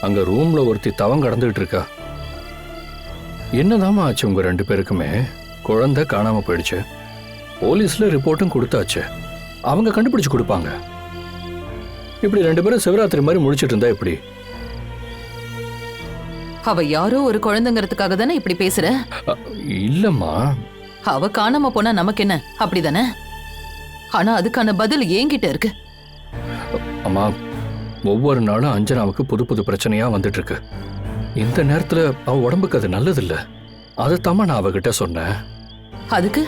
[SPEAKER 10] அங்க ரூம்ல ஒருத்தி தவம் கடந்துகிட்டு இருக்கா. என்னதாம்மா ஆச்சு உங்க 2 பேருக்குமே? குழந்தை காணாம போயிடுச்சு. போலீஸ்ல ரிப்போர்ட்டும் கொடுத்தாச்சு. அவங்க கண்டுபிடிச்சு கொடுப்பாங்க. இப்படி 2 பேரும் சிவராத்திரி மாதிரி முடிச்சிட்டு இருந்தா எப்படி?
[SPEAKER 7] அவ யாரோ ஒரு குழந்தைங்கிறதுக்காக தானே இப்படி பேசுற?
[SPEAKER 10] இல்லம்மா.
[SPEAKER 7] அவ காணாம போனா நமக்கு என்ன, அப்படிதானே? ஆனா அதுக்கான பதில் என்கிட்ட இருக்கு.
[SPEAKER 10] அம்மா, ஒவ்வொரு நாளும் அஞ்சனாவுக்கு புது புது பிரச்சனையா வந்துட்டு இருக்கு. இந்த நேரத்துல அவ உடம்புக்கு அது நல்லது இல்ல. அதைத்தாம்மா நான் அவகிட்ட சொன்னேன்.
[SPEAKER 7] அதுக்கு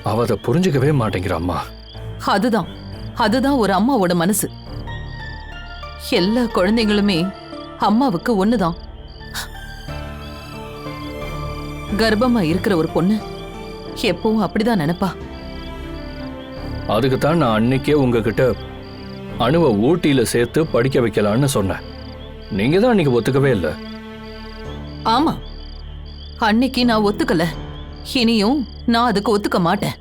[SPEAKER 10] அவ அதை புரிஞ்சுக்கவே மாட்டேங்கிறாம்மா.
[SPEAKER 7] அதுதான் ஒரு அம்மாவோட மனசு. எல்லா குழந்தைங்களுமே அம்மாவுக்கு ஒண்ணுதான். கர்ப்பமா இருக்கிற ஒரு பொண்ணு எப்பவும் அப்படிதான் நினைப்பா.
[SPEAKER 10] அதுக்குத்தான் நான் அன்னைக்கே உங்ககிட்ட அணுவை ஊட்டியில சேர்த்து படிக்க வைக்கலான்னு சொன்னேன். நீங்க தான் அன்னைக்கு ஒத்துக்கவே இல்லை.
[SPEAKER 7] ஆமா, அன்னைக்கு நான் ஒத்துக்கல. இனியும் நான் அதுக்கு ஒத்துக்க மாட்டேன்.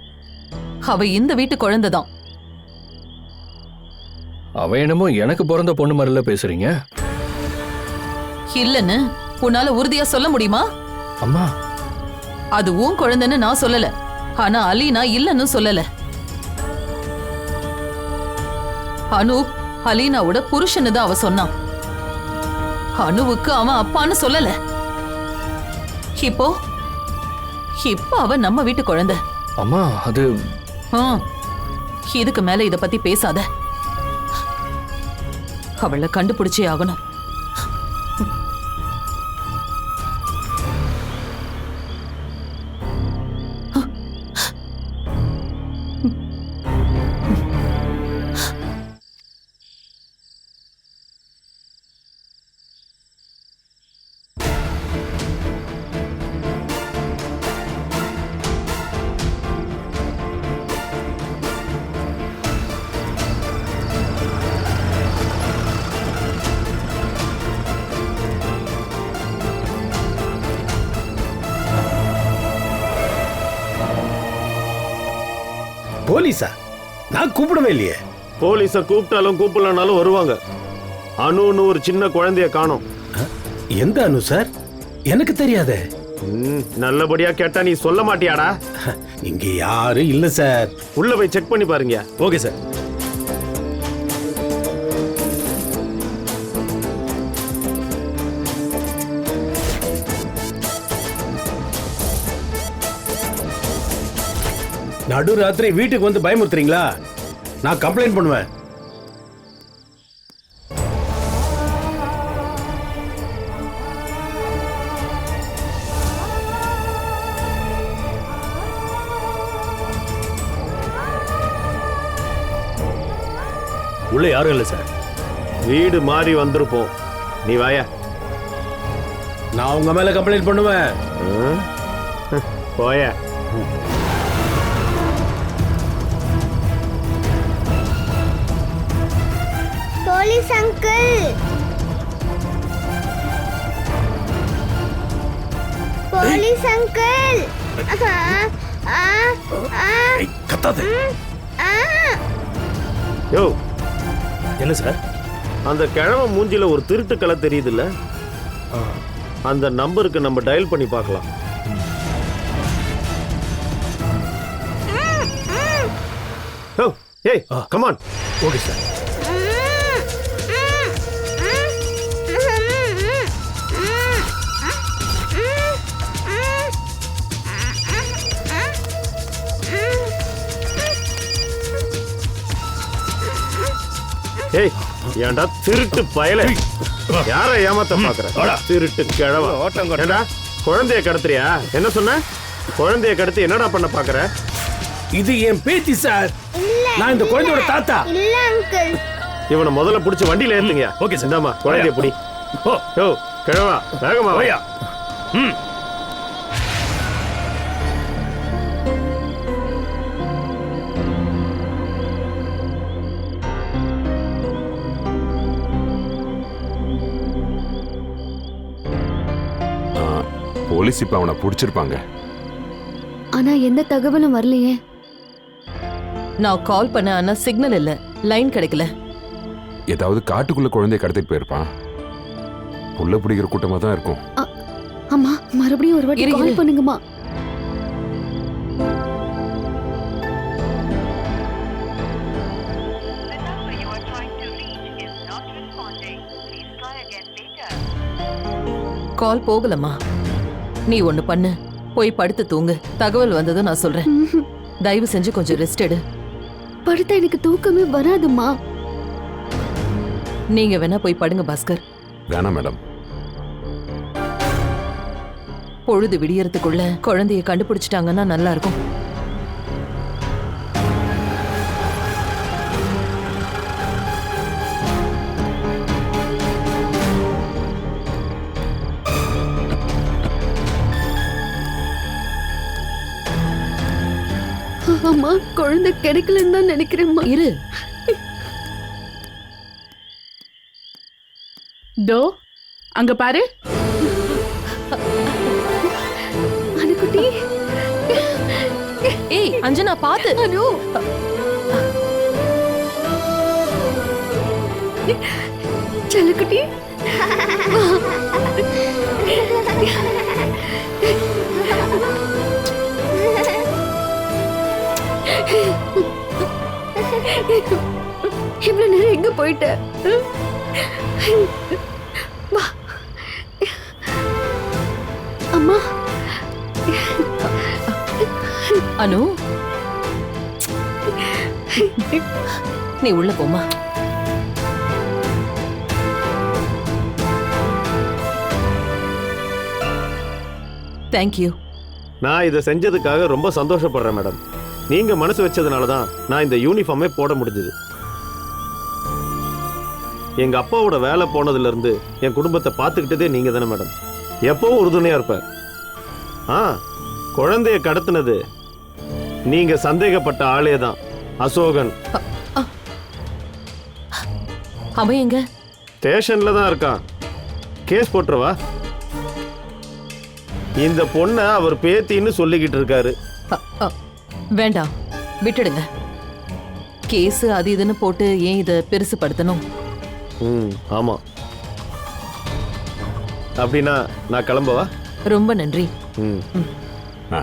[SPEAKER 7] அவ இந்த வீட்டு குழந்தைதான்.
[SPEAKER 10] அவ என்னமோ எனக்கு பிறந்த பொண்ணு மாதிரில பேசுறீங்க.
[SPEAKER 7] இல்லன்னு உன்னால உறுதியா சொல்ல முடியுமா?
[SPEAKER 10] அம்மா,
[SPEAKER 7] அது உன் குழந்தைன்னு நான் சொல்லல. ஆனா அலீனா இல்லன்னு சொல்லல. அனூப் அலீனாவோட புருஷன்னு தான் அவ சொன்னான். அனுவுக்கு அவன் அப்பான்னு சொல்லல. இப்போ அவ நம்ம வீட்டு குழந்தை.
[SPEAKER 10] அம்மா, அது
[SPEAKER 7] இதுக்கு மேல இத பத்தி பேசாத. அவளை கண்டுபிடிச்சே ஆகணும்.
[SPEAKER 9] போலீஸா? நான் கூப்பிடவே இல்லையே.
[SPEAKER 8] போலீஸை கூப்பிட்டாலும் கூப்பிடலனாலும் வருவாங்க. அனுன்னு ஒரு சின்ன குழந்தைய காணோம்.
[SPEAKER 9] எந்த அனு சார்? எனக்கு தெரியாதே.
[SPEAKER 8] நல்லபடியா கேட்டா நீ சொல்ல மாட்டியாடா?
[SPEAKER 9] இங்க யாரும் இல்ல சார்.
[SPEAKER 8] உள்ள போய் செக் பண்ணி பாருங்க.
[SPEAKER 5] Okay sir.
[SPEAKER 9] நடுராத்திரி வீட்டுக்கு வந்து பயமுறுத்துறீங்களா? நான் கம்ப்ளைண்ட் பண்ணுவேன்.
[SPEAKER 5] உள்ள யாரும் இல்லை சார்.
[SPEAKER 8] வீடு மாறி வந்திருப்போம். நீ வாயா.
[SPEAKER 9] நான் உங்க மேல கம்ப்ளைண்ட் பண்ணுவேன்.
[SPEAKER 8] போய.
[SPEAKER 3] Police uncle, police uncle.
[SPEAKER 9] கத்தாத.
[SPEAKER 8] யோ,
[SPEAKER 5] என்ன சார்?
[SPEAKER 8] அந்த கிழமை மூஞ்சில ஒரு திருட்டு கலை தெரியுதுல்ல, அந்த நம்பருக்கு நம்ம டயல் பண்ணி பார்க்கலாம். யோ, ஏய், கமான்.
[SPEAKER 5] Okay sir.
[SPEAKER 8] ஏய், ஏன்டா திருட்டு பயலே, யார ஏமாத்த பாக்குற? திருட்டு கிழவா. ஏண்டா குழந்தைய கடத்துறியா? என்ன சொன்ன? குழந்தைய கடத்தி என்னடா பண்ண பாக்குற?
[SPEAKER 9] இது என் பேத்தி சார். நான் இந்த குழந்தையோட தாத்தா.
[SPEAKER 3] இல்ல அங்கிள்.
[SPEAKER 8] இவனை முதல்ல புடிச்சு வண்டியில ஏத்துங்க.
[SPEAKER 5] Okay sir.
[SPEAKER 8] இந்தாம்மா குழந்தைய புடி. யோ கிழவா, வேகமா வாயா.
[SPEAKER 6] போலீஸ் இப்ப அவனை பிடிச்சிருப்பாங்க.
[SPEAKER 2] ஆனா எந்த தகவலும் வரலையே.
[SPEAKER 7] நான் கால் பண்ண ஆனா சிக்னல் இல்ல, லைன் கிடைக்கல.
[SPEAKER 6] ஏதாவது காட்டுக்குள்ள குழந்தைய கடத்திட்டு போயிருப்பான். புள்ள பிடிக்கிற கூட்டமா தான் இருக்கும்.
[SPEAKER 2] அம்மா மறுபடியும் ஒரு வாட்டி
[SPEAKER 7] இரு,
[SPEAKER 2] கால்
[SPEAKER 7] இரு.
[SPEAKER 2] பண்ணுங்கம்மா.
[SPEAKER 7] கால் போகலம்மா. நீ ஒண்ணு பண்ணு, போய் படுத்து தூங்கு. தகவல் வந்ததும் நான் சொல்றேன். தயவு செஞ்சு கொஞ்சம் ரெஸ்ட் எடு.
[SPEAKER 2] படுத்தா எனக்கு தூக்கமே வராதும்மா.
[SPEAKER 7] நீங்க வேணா போய் படுங்க பாஸ்கர்.
[SPEAKER 6] வேணாம் மேடம்.
[SPEAKER 7] பொழுது விடியறதுக்குள்ள குழந்தைய கண்டுபிடிச்சிட்டாங்கன்னா நல்லா இருக்கும்.
[SPEAKER 2] அம்மா குழந்தை கிடைக்கலன்னு தான் நினைக்கிறேம்மா.
[SPEAKER 7] இரு.
[SPEAKER 11] தோ அங்க பாரு.
[SPEAKER 2] அனுக்குட்டி.
[SPEAKER 7] ஏய் அஞ்சனா பாத்து.
[SPEAKER 2] அனு. செல்லக்குட்டி. இவ்வளவு நேரம் எங்க போயிட்ட? வா. அம்மா.
[SPEAKER 7] அனு நீ உள்ள போமா. தேங்க்யூ.
[SPEAKER 8] நான் இதை செஞ்சதுக்காக ரொம்ப சந்தோஷப்படுறேன் மேடம். நீங்க மனசு வச்சதுனால தான் நான் இந்த யூனிஃபார்மே போட முடிஞ்சது. எங்க அப்பாவோட வேலை போனதுல இருந்து என் குடும்பத்தை பார்த்துக்கிட்டதே நீங்க தானே மேடம். எப்பவும் உறுதுணையா இருப்பேன். குழந்தைய கடத்தினது நீங்க சந்தேகப்பட்ட ஆளே தான், அசோகன்.
[SPEAKER 7] அவன் எங்க?
[SPEAKER 8] ஸ்டேஷன்ல தான் இருக்கான். கேஸ் போட்டுருவா. இந்த பொண்ணை அவர் பேத்தின்னு சொல்லிக்கிட்டு இருக்காரு.
[SPEAKER 7] வேண்டாம், விட்டுடுங்க. கேஸ் அது இதுன்னு போட்டு ஏன் இதை பெருசுப்படுத்தணும்?
[SPEAKER 8] ஆமா. அப்படின்னா நான் கிளம்பவா?
[SPEAKER 7] ரொம்ப நன்றி.
[SPEAKER 6] ஆ.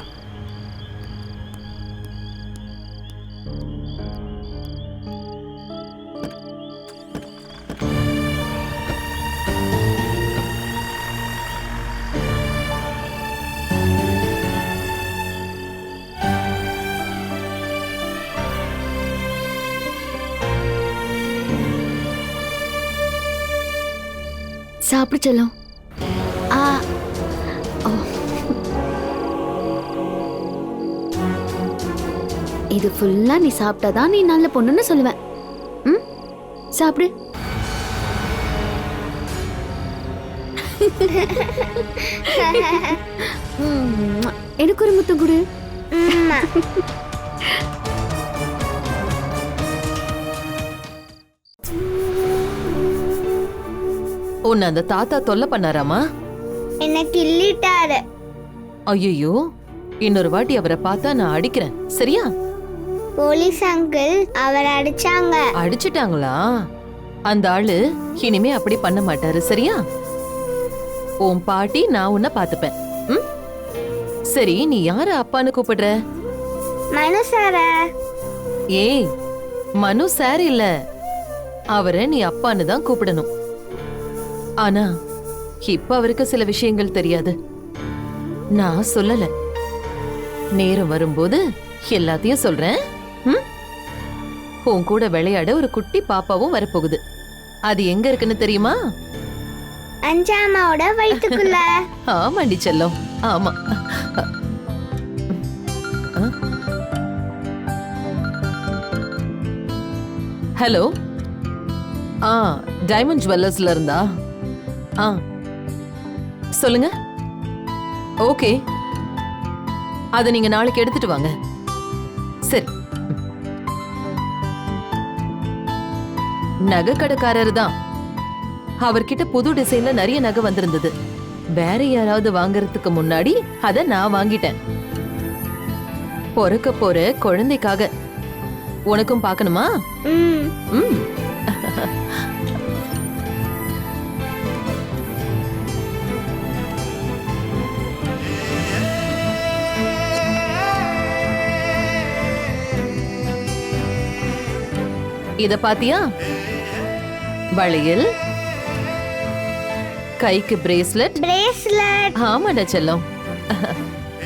[SPEAKER 2] சாப்பிடு செல்லம். இது ஃபுல்லா நீ சாப்பிட்டாதான் நீ நல்ல பொண்ணுன்னு சொல்லுவேன். சாப்பிடு. எனக்கு ஒரு முத்தம் கொடு.
[SPEAKER 7] உன்னை அந்த தாத்தா தொல்லை பண்ணாராமா?
[SPEAKER 3] என்ன கிள்ளிட்டாரு.
[SPEAKER 7] ஐயோ, இன்னொரு வாட்டி அவரை பார்த்தா நான் அடிக்கிறேன், சரியா?
[SPEAKER 3] போலீஸ் அங்கிள் அவர் அடிச்சாங்க.
[SPEAKER 7] அடிச்சிட்டாங்களா? அந்த ஆளு இனிமே அப்படி பண்ண மாட்டாரு, சரியா? உன் பாட்டி நான் உன்னை பாத்துப்பேன். ம்? சரி, நீ யார அப்பான்னு கூப்பிடுற?
[SPEAKER 3] மனு சார.
[SPEAKER 7] ஏய், மனு சார் இல்ல, அவரை நீ அப்பான்னு தான் கூப்பிடணும். ஆனா இப்ப அவருக்கு சில விஷயங்கள் தெரியாது. நான் சொல்லல, நேரம் வரும்போது எல்லாத்தையும் சொல்றேன். ம்? உன் கூட விளையாட ஒரு குட்டி பாப்பாவும் வரப்போகுது. அது எங்க இருக்குன்னு தெரியுமா?
[SPEAKER 3] அஞ்சாமாவோட வயித்துக்குள்ள.
[SPEAKER 7] ஆமாண்டி செல்லம், ஆமா. ஹலோ, டைமண்ட் ஜுவல்லர்ஸ்ல இருந்தா? சொல்லுங்க. ஓகே, அத நீங்க நாளைக்கு எடுத்துட்டு வாங்க. சரி. நகை கடைக்காரர் தான். அவர்கிட்ட புது டிசைன்ல நிறைய நகை வந்திருந்தது. வேற யாராவது வாங்கறதுக்கு முன்னாடி அத நான் வாங்கிட்டேன். பொறக்க போற குழந்தைக்காக. உனக்கும் பார்க்கணுமா? ம். இத பாத்தியா? வளையல், கைக்கு பிரேஸ்லெட்.
[SPEAKER 3] பிரேஸ்லெட்.
[SPEAKER 7] ஆமாடா செல்லம்.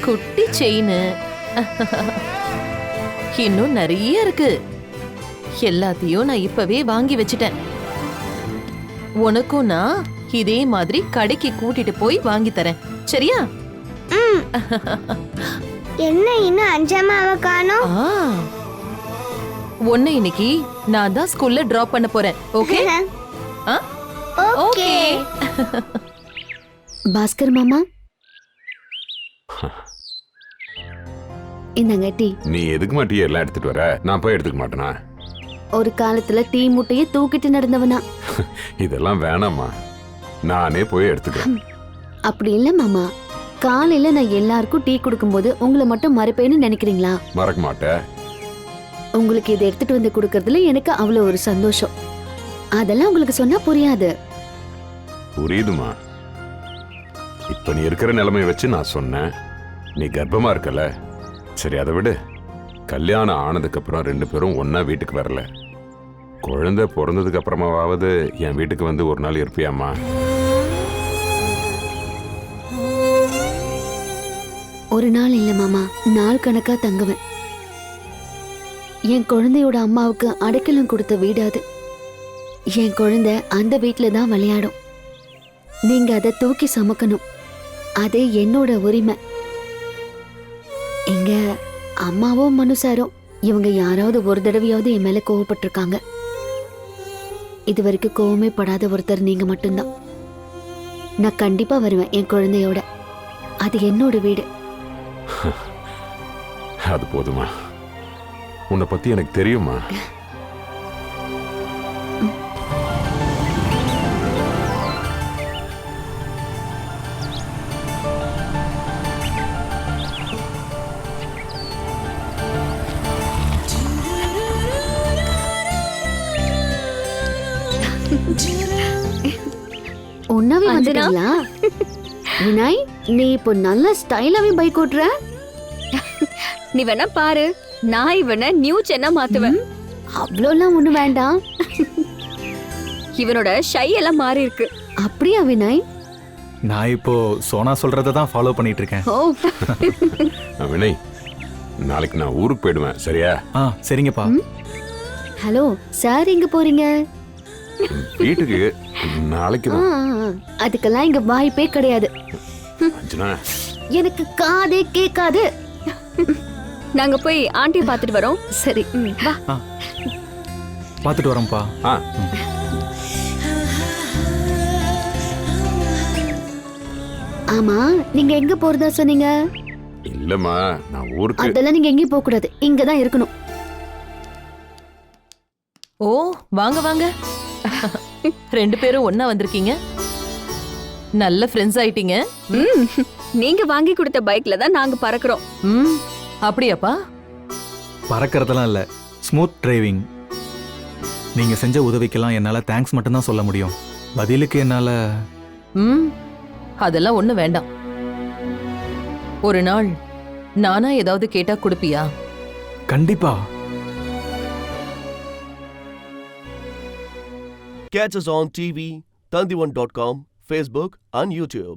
[SPEAKER 7] குட்டி செயின். இன்னும் நிறைய இருக்கு. எல்லாத்தையும் நான் இப்பவே வாங்கி வச்சிட்டேன். உனக்கும் நான் இதே மாதிரி கடைக்கு கூட்டிட்டு போய் வாங்கி தரேன், சரியா?
[SPEAKER 3] என்ன இன்னும் அஞ்சாமாவை காணோம்?
[SPEAKER 7] உன்னை இன்னைக்கு நான் தான் ஸ்கூல்ல டிராப் பண்ண போறேன். ஓகே?
[SPEAKER 3] ஓகே.
[SPEAKER 2] பாஸ்கர் மாமா, இந்தங்க டீ.
[SPEAKER 6] நீ எதுக்குமா டீ எல்லாம் எடுத்துட்டு வர? நான் போய் எடுத்துக்க மாட்டேனா?
[SPEAKER 2] ஒரு காலத்துல டீ முட்டையை தூக்கிட்டு நடந்தவனா.
[SPEAKER 6] இதெல்லாம் வேணாமா, நானே போய் எடுத்துக்கிறேன்.
[SPEAKER 2] அப்படி இல்ல மாமா, காலையில நான் எல்லாருக்கும் டீ கொடுக்கும்போது உங்களை மட்டும் மறைப்பேன்னு நினைக்கிறீங்களா?
[SPEAKER 6] மறக்க மாட்டேன்.
[SPEAKER 2] உங்களுக்கு இதை எடுத்துட்டு வந்து கொடுக்கறதுல எனக்கு அவ்வளவு ஒரு சந்தோஷம். அதெல்லாம் உங்களுக்கு சொன்னா புரியாது.
[SPEAKER 6] புரியுதுமா. இப்ப நீ இருக்கிற நிலைமையை வச்சு நான் சொன்னேன். நீ கர்ப்பமா இருக்கல, சரி அதை விடு. கல்யாணம் ஆனதுக்கு அப்புறம் 2 பேரும் ஒன்னா வீட்டுக்கு வரல. குழந்தை பிறந்ததுக்கு அப்புறமாவது என் வீட்டுக்கு வந்து ஒரு நாள் இருப்பியாமா?
[SPEAKER 2] ஒரு நாள் இல்ல மாமா, நாள் கணக்கா தங்குவேன். என் குழந்தையோட அம்மாவுக்கு அடைக்கலம் கொடுத்த வீடு அது. என் குழந்தை அந்த வீட்டுல தான் விளையாடும். நீங்க அதை தூக்கி சுமக்கணும். அது என்னோட உரிமை. எங்க அம்மாவும் மனுஷாரோ இவங்க யாராவது ஒரு தடவையாவது என் மேல கோவப்பட்டிருக்காங்க. இது வரைக்கும் கோவமே படாத ஒருத்தர் நீங்க மட்டும்தான். நான் கண்டிப்பா வருவேன் என் குழந்தையோட. அது என்னோட வீடு.
[SPEAKER 6] அது போதுமா? உன்னை பத்தி எனக்கு தெரியுமா?
[SPEAKER 2] ஒன்னாவே வந்துட்டீங்களா? வினாய், நீ இப்போ நல்ல ஸ்டைலாவே பைக் ஓட்டுற.
[SPEAKER 12] நீ வேணா பாரு, நான் இவனை நியூ சென்னா மாத்துவேன்.
[SPEAKER 2] அவ்வளோலாம் ஒண்ணு வேண்டாம்.
[SPEAKER 12] இவனோட ஷை எல்லாம் மாறி இருக்கு.
[SPEAKER 2] அப்படியா வினாய்?
[SPEAKER 13] நான் இப்போ சோனா சொல்றத தான் ஃபாலோ பண்ணிட்டு இருக்கேன்.
[SPEAKER 2] ஓ
[SPEAKER 6] வினய், நாளைக்கு நான் ஊருக்கு போயிடுவேன், சரியா?
[SPEAKER 13] சரிங்கப்பா.
[SPEAKER 2] ஹலோ சார், எங்க போறீங்க?
[SPEAKER 6] வீட்டுக்கு நாளைக்கு தான்.
[SPEAKER 2] அதுக்கெல்லாம் இங்க வாய்ப்பே கிடையாது.
[SPEAKER 6] அஞ்சனா,
[SPEAKER 2] எனக்கு காதே கேட்காது.
[SPEAKER 12] நாங்க போய் ஆண்டி பாத்துட்டு வரோம்.
[SPEAKER 2] சரி வா.
[SPEAKER 13] பாத்துட்டு வரோம்ப்பா.
[SPEAKER 2] ஆமா, நீங்க எங்க போறதா சொன்னீங்க?
[SPEAKER 6] இல்லம்மா, நான் ஊருக்கு.
[SPEAKER 2] அதெல்லாம் நீங்க எங்கேயும் போக கூடாது, இங்க தான் இருக்கணும்.
[SPEAKER 7] ஓ, வாங்க வாங்க. 2 பேரும் ஒண்ணா வந்திருக்கீங்க. நல்ல ஃப்ரெண்ட்ஸ் ஆயிட்டீங்க.
[SPEAKER 12] நீங்க வாங்கி கொடுத்த பைக்ல தான் நாங்க பறக்குறோம்.
[SPEAKER 7] ம் அப்படியாப்பா?
[SPEAKER 13] பறக்கறதெல்லாம் இல்ல, ஸ்மூத் டிரைவிங். நீங்க செஞ்ச உதவிக்கெல்லாம் என்னால தேங்க்ஸ் மட்டும்தான் சொல்ல முடியும். பதிலுக்கு என்னால
[SPEAKER 7] ம் அதெல்லாம் ஒண்ணு வேண்டாம். ஒரு நாள் நானா ஏதாவது கேட்டா கொடுப்பியா?
[SPEAKER 13] கண்டிப்பா.
[SPEAKER 1] Catch us on TV, Tandivan.com, Facebook and YouTube.